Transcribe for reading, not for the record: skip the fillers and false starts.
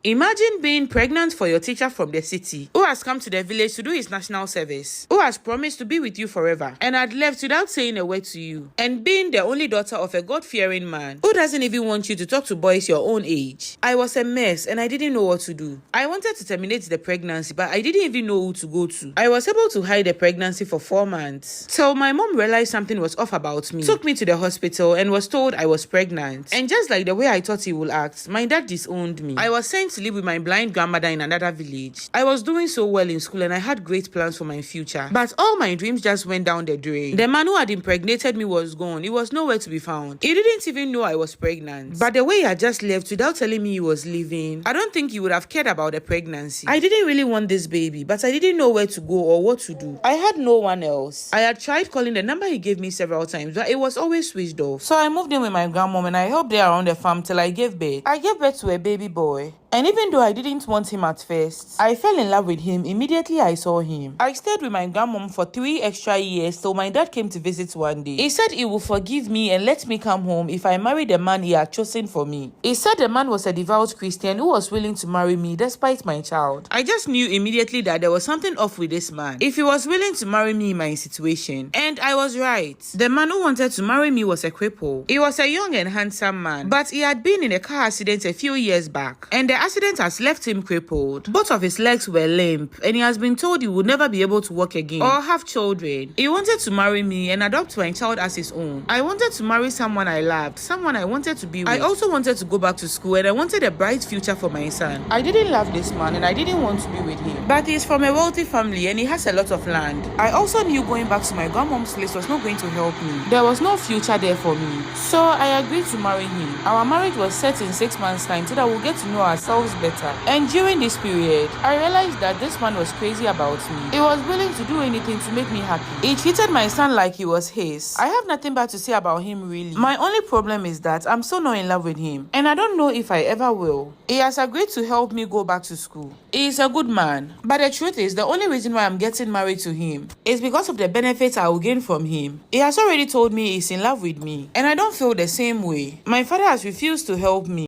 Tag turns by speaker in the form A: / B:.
A: Imagine being pregnant for your teacher from the city, who has come to the village to do his national service, who has promised to be with you forever, and had left without saying a word to you, and being the only daughter of a God-fearing man who doesn't even want you to talk to boys your own age. I was a mess and I didn't know what to do. I wanted to terminate the pregnancy, but I didn't even know who to go to. I was able to hide the pregnancy for 4 months, till my mom realized something was off about me, took me to the hospital, and was told I was pregnant. And just like the way I thought he would act, my dad disowned me. I was sent to live with my blind grandmother in another village. I was doing so well in school and I had great plans for my future, but all my dreams just went down the drain. The man who had impregnated me was gone. He was nowhere to be found. He didn't even know I was pregnant, but the way he had just left without telling me he was leaving, I don't think he would have cared about the pregnancy. I didn't really want this baby, but I didn't know where to go or what to do. I had no one else. I had tried calling the number he gave me several times, but it was always switched off. So I moved in with my grandmom and I helped her around the farm till I gave birth. I gave birth to a baby boy. And even though I didn't want him at first, I fell in love with him immediately I saw him. I stayed with my grandmom for 3 extra years till my dad came to visit one day. He said he would forgive me and let me come home if I married the man he had chosen for me. He said the man was a devout Christian who was willing to marry me despite my child. I just knew immediately that there was something off with this man, if he was willing to marry me in my situation. And I was right. The man who wanted to marry me was a cripple. He was a young and handsome man, but he had been in a car accident a few years back, and the accident has left him crippled. Both of his legs were limp, and he has been told he would never be able to walk again or have children. He wanted to marry me and adopt my child as his own. I wanted to marry someone I loved, someone I wanted to be with. I also wanted to go back to school, and I wanted a bright future for my son. I didn't love this man and I didn't want to be with him, but he's from a wealthy family and he has a lot of land. I also knew going back to my grandmom's place was not going to help me. There was no future there for me, so I agreed to marry him. Our marriage was set in 6 months' time so that we'll get to know ourselves better. And during this period, I realized that this man was crazy about me. He was willing to do anything to make me happy. He treated my son like he was his. I have nothing bad to say about him really. My only problem is that I'm so not in love with him, and I don't know if I ever will. He has agreed to help me go back to school. He is a good man, but the truth is the only reason why I'm getting married to him is because of the benefits I will gain from him. He has already told me he's in love with me, and I don't feel the same way. My father has refused to help me.